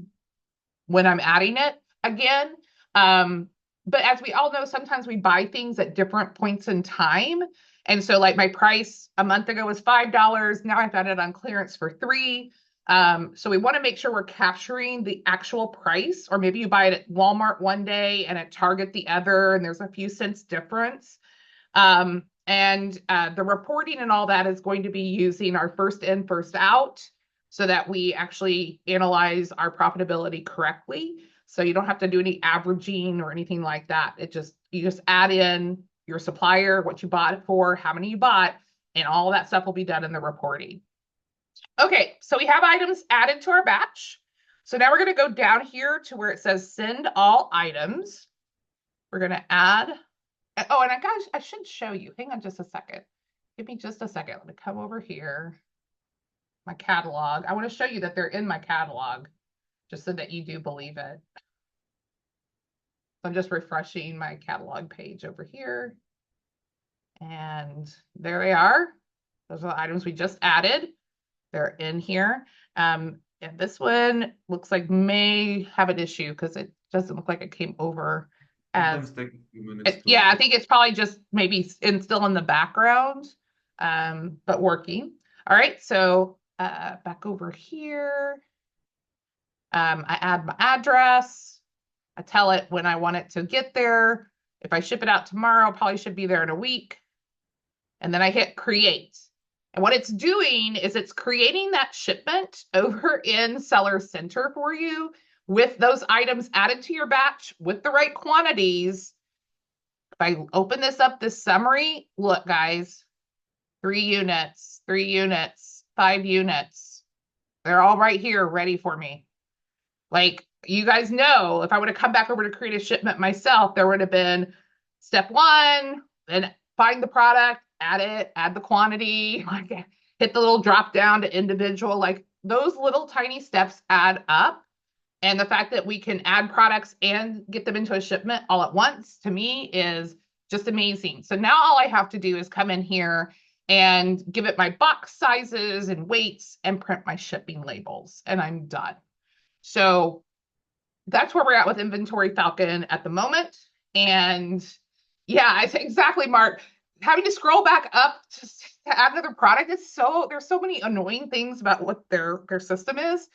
S1: when I'm adding it again. But as we all know, sometimes we buy things at different points in time. And so like my price a month ago was $5. Now I've got it on clearance for $3. So we want to make sure we're capturing the actual price, or maybe you buy it at Walmart one day and at Target the other, and there's a few cents difference. And the reporting and all that is going to be using our first in, first out, so that we actually analyze our profitability correctly. So you don't have to do any averaging or anything like that. You just add in your supplier, what you bought it for, how many you bought, and all that stuff will be done in the reporting. Okay, so we have items added to our batch. So now we're going to go down here to where it says send all items. We're going to add. Oh, and I should show you. Hang on just a second. Give me just a second. Let me come over here. My catalog. I want to show you that they're in my catalog, just so that you do believe it. So I'm just refreshing my catalog page over here. And there they are. Those are the items we just added. They're in here. Yeah, this one looks like may have an issue because it doesn't look like it came over as
S2: Sometimes take a few minutes
S1: yeah, I
S2: to.
S1: think it's probably just maybe still in the background, but working. All right, so back over here, I add my address. I tell it when I want it to get there. If I ship it out tomorrow, probably should be there in a week. And then I hit create. And what it's doing is it's creating that shipment over in Seller Center for you with those items added to your batch with the right quantities. If I open this up, this summary, look, guys, 3 units, 3 units, 5 units. They're all right here ready for me. Like, you guys know, if I would have come back over to create a shipment myself, there would have been step 1, then find the product, add it, add the quantity, like hit the little drop down to individual. Like, those little tiny steps add up. And the fact that we can add products and get them into a shipment all at once, to me, is just amazing. So now all I have to do is come in here and give it my box sizes and weights and print my shipping labels, and I'm done. So that's where we're at with Inventory Falcon at the moment. And yeah, I think exactly, Mark. Having to scroll back up to add another product is there's so many annoying things about what their system is.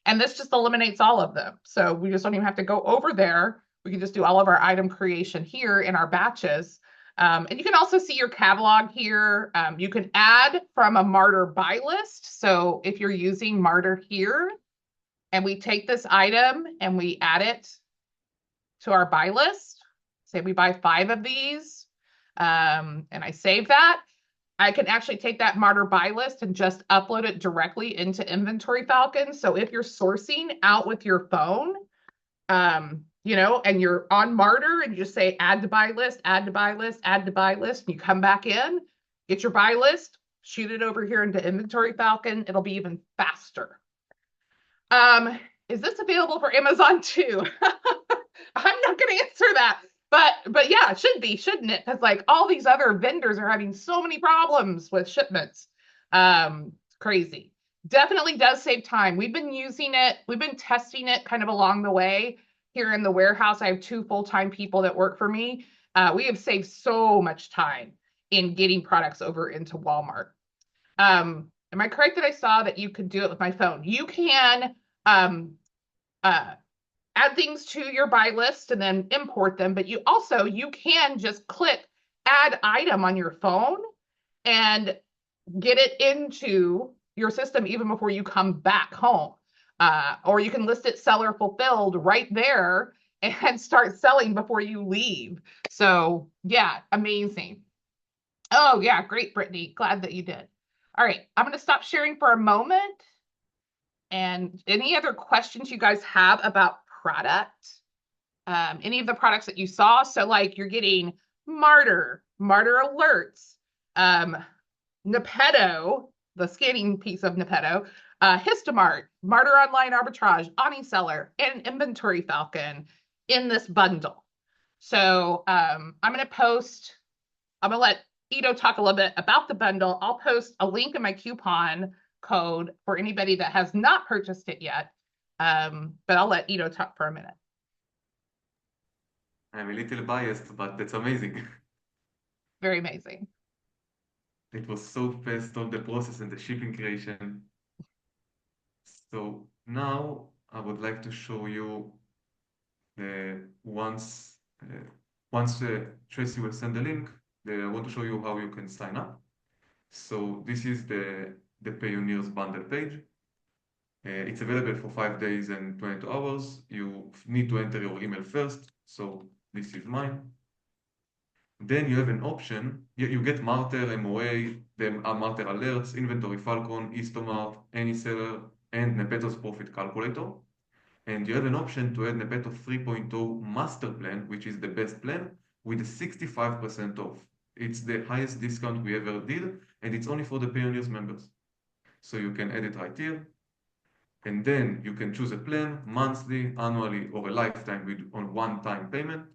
S1: And this just eliminates all of them. So we just don't even have to go over there. We can just do all of our item creation here in our batches. And you can also see your catalog here. You can add from a Martyr buy list. So if you're using Martyr here, and we take this item and we add it to our buy list, say we buy 5 of these, and I save that, I can actually take that Martyr buy list and just upload it directly into Inventory Falcon. So if you're sourcing out with your phone, you know, and you're on Martyr and you just say add to buy list, add to buy list, add to buy list, and you come back in, get your buy list, shoot it over here into Inventory Falcon, it'll be even faster. Is this available for Amazon too? I'm not going to answer that. But yeah, it should be, shouldn't it? Because like all these other vendors are having so many problems with shipments. Crazy. Definitely does save time. We've been using it. We've been testing it kind of along the way here in the warehouse. I have 2 full-time people that work for me. We have saved so much time in getting products over into Walmart. Am I correct that I saw that you could do it with my phone? You can add things to your buy list and then import them, but you can just click add item on your phone and get it into your system even before you come back home. Or you can list it seller fulfilled right there and start selling before you leave. So yeah, amazing. Oh yeah, great, Brittany. Glad that you did. All right, I'm going to stop sharing for a moment. And any other questions you guys have about product? Any of the products that you saw? So like you're getting Marter alerts, Nepetto, the scanning piece of Nepetto, Histomart, Marter Online Arbitrage, Seller, and Inventory Falcon in this bundle. So I'm going to let Ito talk a little bit about the bundle. I'll post a link in my coupon code for anybody that has not purchased it yet. But I'll let Ito talk for a minute.
S2: I'm a little biased, but that's amazing.
S1: Very amazing.
S2: It was so fast, all the process and the shipping creation. So now I would like to show you once Tracy will send the link, I want to show you how you can sign up. So this is the Pioneers bundle page. It's available for 5 days and 22 hours. You need to enter your email first. So this is mine. Then you have an option. You get Marter, MOA, the Marter alerts, Inventory Falcon, Histomart, any seller, and Nepetto's profit calculator. And you have an option to add Nepetto 3.0 master plan, which is the best plan, with 65% off. It's the highest discount we ever did, and it's only for the Pioneers members. So you can add it right here. And then you can choose a plan, monthly, annually, or a lifetime on one-time payment.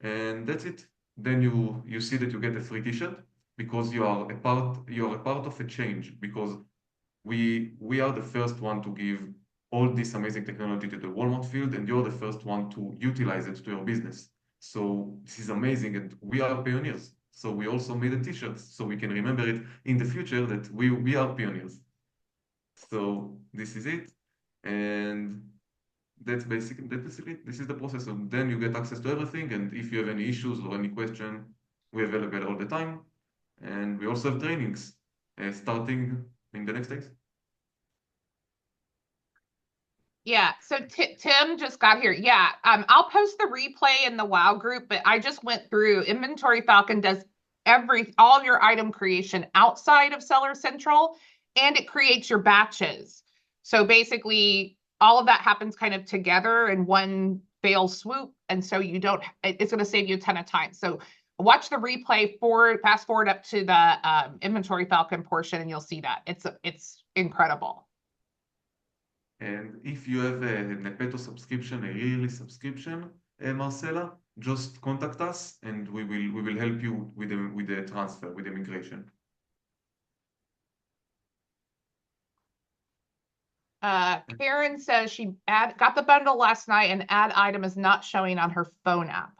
S2: And that's it. Then you see that you get a free t-shirt because you are a part of a change, because we are the first one to give all this amazing technology to the Walmart field, and you're the first one to utilize it to your business. So this is amazing, and we are pioneers. So we also made a t-shirt so we can remember it in the future that we are pioneers. So this is it, and that's basically this is the process. And then you get access to everything, and if you have any issues or any question, we're available all the time. And we also have trainings starting in the next days.
S1: Yeah, so Tim just got here. Yeah, I'll post the replay in the WOW group, but I just went through Inventory Falcon does all of your item creation outside of Seller Central, and it creates your batches. So basically, all of that happens kind of together in one fail swoop, and so you don't. It's going to save you a ton of time. So watch the replay fast forward up to the Inventory Falcon portion, and you'll see that it's incredible.
S2: And if you have a Nepeto subscription, a yearly subscription, Marcela, just contact us and we will help you with the transfer, with the migration.
S1: Karen says she got the bundle last night and add item is not showing on her phone app.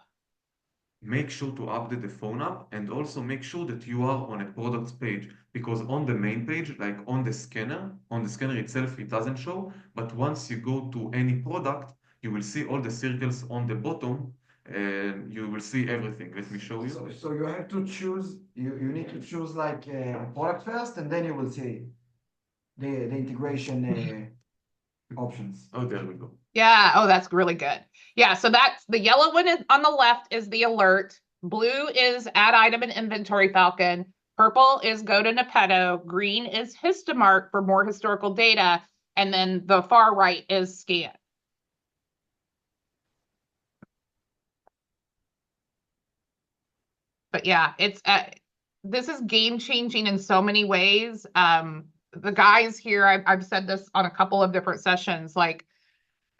S2: Make sure to update the phone app and also make sure that you are on a products page, because on the main page, like on the scanner itself, it doesn't show. But once you go to any product, you will see all the circles on the bottom and you will see everything. Let me show you.
S3: So you have to choose, you need to choose like product first, and then you will see the integration options.
S2: Oh, there we go.
S1: Yeah. Oh, that's really good. Yeah. So that's the yellow one is on the left is the alert. Blue is add item in Inventory Falcon. Purple is go to Nepeto. Green is Histomart for more historical data. And then the far right is scan. But yeah, it's this is game changing in so many ways. The guys here, I've said this on a couple of different sessions, like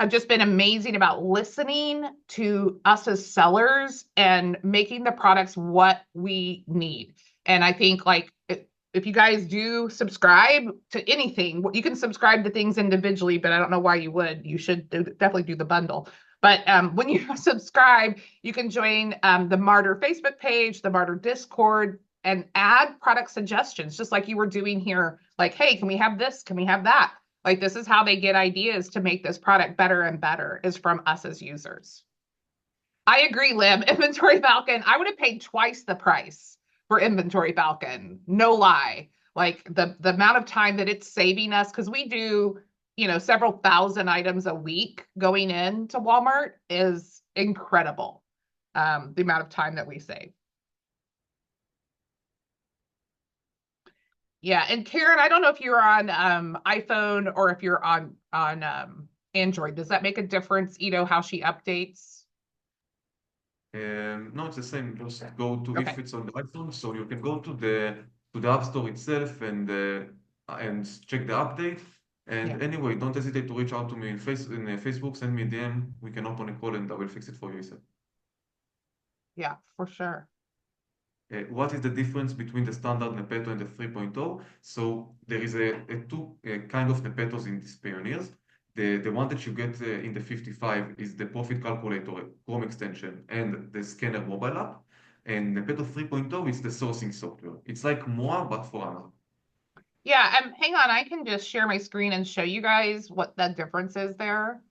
S1: I've just been amazing about listening to us as sellers and making the products what we need. And I think like if you guys do subscribe to anything, you can subscribe to things individually, but I don't know why you would. You should definitely do the bundle. But when you subscribe, you can join the Martyr Facebook page, the Martyr Discord, and add product suggestions, just like you were doing here. Like, hey, can we have this? Can we have that? Like, this is how they get ideas to make this product better and better, is from us as users. I agree, Lim. Inventory Falcon, I would have paid twice the price for Inventory Falcon. No lie. Like the amount of time that it's saving us, because we do, several thousand items a week going into Walmart is incredible. The amount of time that we save. Yeah, and Karen, I don't know if you're on iPhone or if you're on Android. Does that make a difference, how she updates?
S2: No, it's the same. Just go to
S1: Okay.
S2: if it's on the iPhone, so you can go to the App Store itself and check the update. And
S1: Yeah.
S2: anyway, don't hesitate to reach out to me in Facebook, send me a DM. We can open a call and I will fix it for you, Isa.
S1: Yeah, for sure.
S2: What is the difference between the standard Nepeto and the 3.0? So there is a two kind of Nepetos in these pioneers. The one that you get in the 55 is the profit calculator, Chrome extension, and the scanner mobile app. And Nepeto 3.0 is the sourcing software. It's like MOA, but for Amazon.
S1: Yeah, hang on, I can just share my screen and show you guys what the difference is there.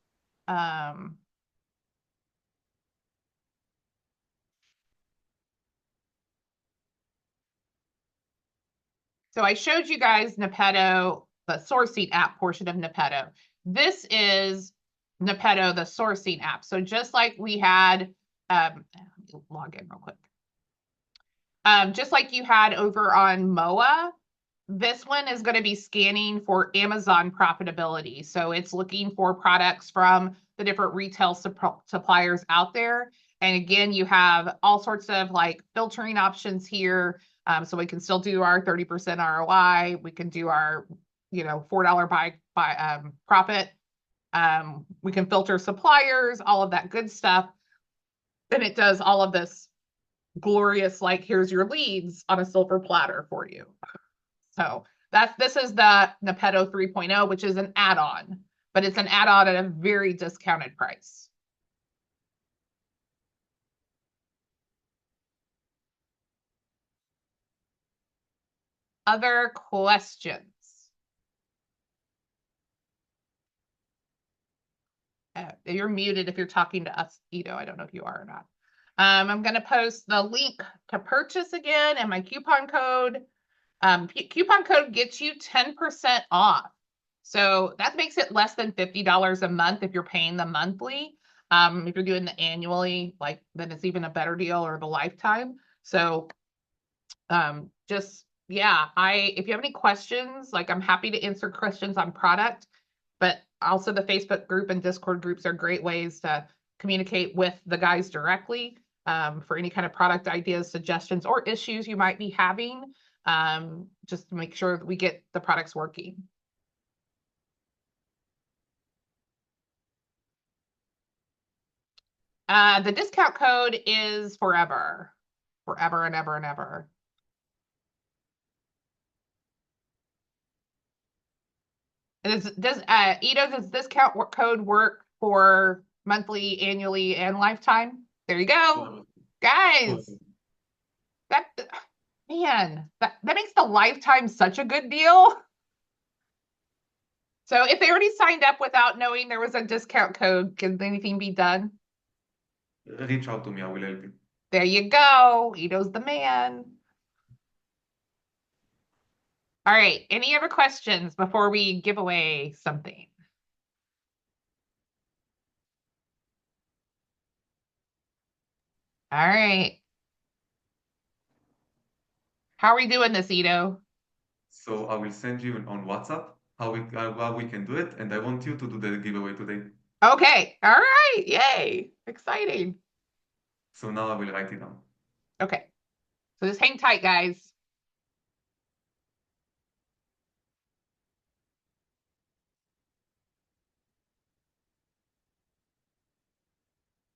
S1: So I showed you guys Nepeto, the sourcing app portion of Nepeto. This is Nepeto, the sourcing app. So just like we had, log in real quick. Just like you had over on MOA, this one is going to be scanning for Amazon profitability. So it's looking for products from the different retail suppliers out there. And again, you have all sorts of like filtering options here. So we can still do our 30% ROI. We can do our, $4 buy profit. We can filter suppliers, all of that good stuff. And it does all of this glorious, like, here's your leads on a silver platter for you. So This is the Nepeto 3.0, which is an add-on, but it's an add-on at a very discounted price. Other questions? You're muted if you're talking to us, Ito. I don't know if you are or not. I'm going to post the link to purchase again and my coupon code. Coupon code gets you 10% off. So that makes it less than $50 a month if you're paying the monthly. If you're doing the annually, like, then it's even a better deal, or the lifetime. So if you have any questions, like, I'm happy to answer questions on product, but also the Facebook group and Discord groups are great ways to communicate with the guys directly for any kind of product ideas, suggestions, or issues you might be having, just to make sure that we get the products working. The discount code is forever and ever and ever. Does this discount code work for monthly, annually, and lifetime? There you go, guys. That makes the lifetime such a good deal. So if they already signed up without knowing there was a discount code, can anything be done?
S2: Reach out to me, I will help you.
S1: There you go. Ito's the man. All right. Any other questions before we give away something? All right. How are we doing this, Ito?
S2: So I will send you on WhatsApp how we can do it, and I want you to do the giveaway today.
S1: Okay. All right. Yay. Exciting.
S2: So now I will write it down.
S1: Okay. So just hang tight, guys.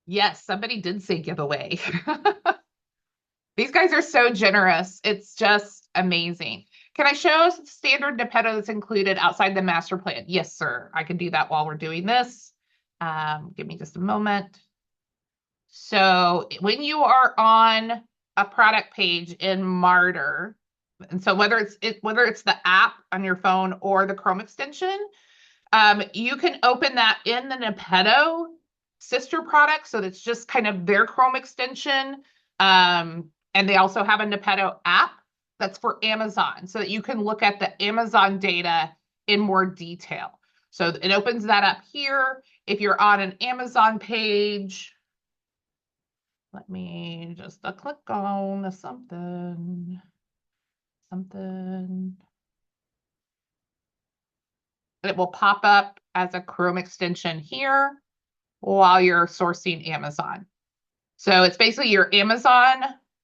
S1: Yes, somebody did say giveaway. These guys are so generous. It's just amazing. Can I show standard Nepeto that's included outside the master plan? Yes, sir. I can do that while we're doing this. Give me just a moment. So when you are on a product page in Marter, and so whether it's the app on your phone or the Chrome extension, you can open that in the Nepeto sister product. So that's just kind of their Chrome extension. And they also have a Nepeto app that's for Amazon, so that you can look at the Amazon data in more detail. So it opens that up here. If you're on an Amazon page, let me just click on something. It will pop up as a Chrome extension here while you're sourcing Amazon. So it's basically your Amazon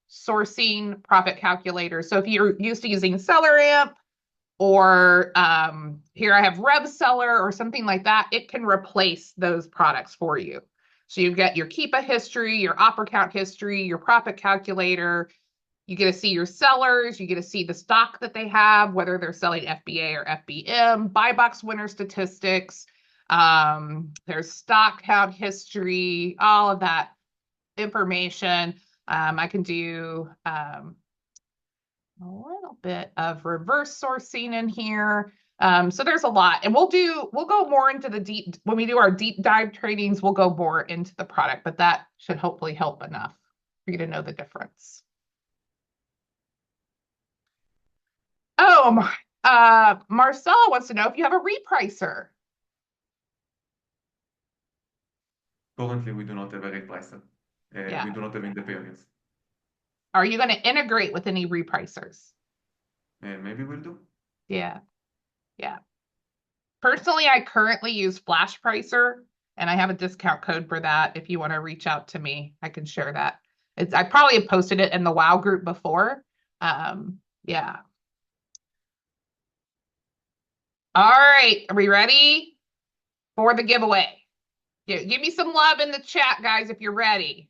S1: sourcing profit calculator. So if you're used to using Seller Amp, or here I have Rev Seller or something like that, it can replace those products for you. So you've got your Keepa history, your offer count history, your profit calculator. You get to see your sellers. You get to see the stock that they have, whether they're selling FBA or FBM, buy box winner statistics. There's stock count history, all of that information. I can do a little bit of reverse sourcing in here. So there's a lot, and we'll go more into when we do our deep dive trainings, we'll go more into the product, but that should hopefully help enough for you to know the difference. Oh, Marcella wants to know if you have a repricer.
S2: Currently, we do not have a repricer. We do not have in the periods.
S1: Are you going to integrate with any repricers?
S2: Maybe we'll do.
S1: Yeah. Personally, I currently use Flash Pricer, and I have a discount code for that. If you want to reach out to me, I can share that. I probably have posted it in the WOW group before. Yeah. All right, are we ready for the giveaway? Give me some love in the chat, guys, if you're ready.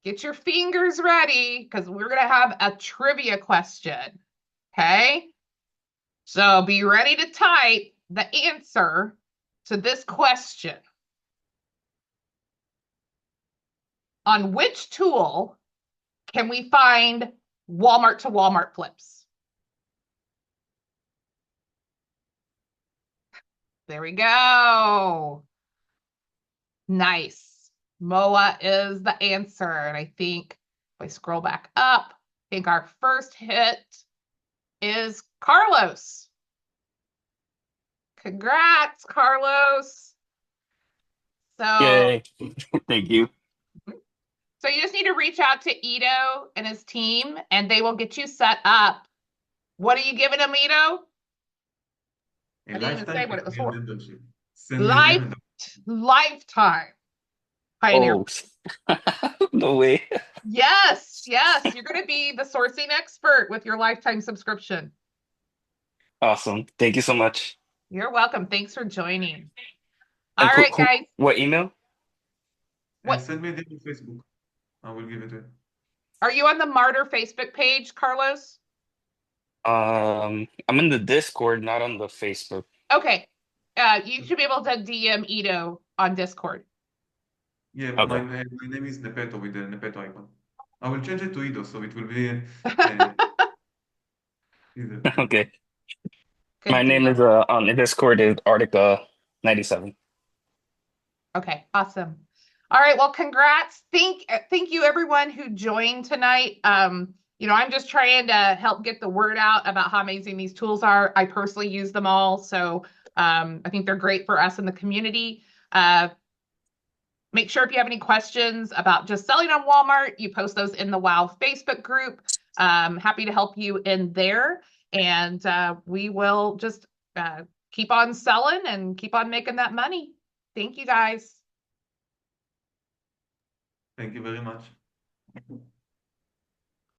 S1: Get your fingers ready because we're going to have a trivia question. Okay? So be ready to type the answer to this question. On which tool can we find Walmart to Walmart flips? There we go. Nice. MOA is the answer. And I think if I scroll back up, I think our first hit is Carlos. Congrats, Carlos. So,
S4: Yay. Thank you.
S1: so you just need to reach out to Ito and his team, and they will get you set up. What are you giving them, Ito?
S2: A
S1: I didn't even say
S2: lifetime
S1: what it was
S2: Pioneer
S1: for.
S2: membership. Send me your name and
S1: Lifetime Pioneer.
S4: Oh, no way.
S1: Yes, yes, you're going to be the sourcing expert with your lifetime subscription.
S4: Awesome. Thank you so much.
S1: You're welcome. Thanks for joining. All
S4: And
S1: right, guys.
S4: what email?
S1: What
S2: send me a DM on Facebook. I will give it to you.
S1: are you on the Martyr Facebook page, Carlos?
S4: I'm in the Discord, not on the Facebook.
S1: Okay. You should be able to DM Ito on Discord.
S2: Yeah,
S4: Okay.
S2: my name is Nepeto with the Nepeto icon. I will change it to Ido, so it will be easier.
S4: Okay. My
S1: Good
S4: name
S1: deal.
S4: is on the Discord is Arctica 97.
S1: Okay, awesome. All right, well, congrats. Thank you everyone who joined tonight. I'm just trying to help get the word out about how amazing these tools are. I personally use them all, so I think they're great for us in the community. Make sure if you have any questions about just selling on Walmart, you post those in the WOW Facebook group. Happy to help you in there. And we will just keep on selling and keep on making that money. Thank you, guys.
S2: Thank you very much.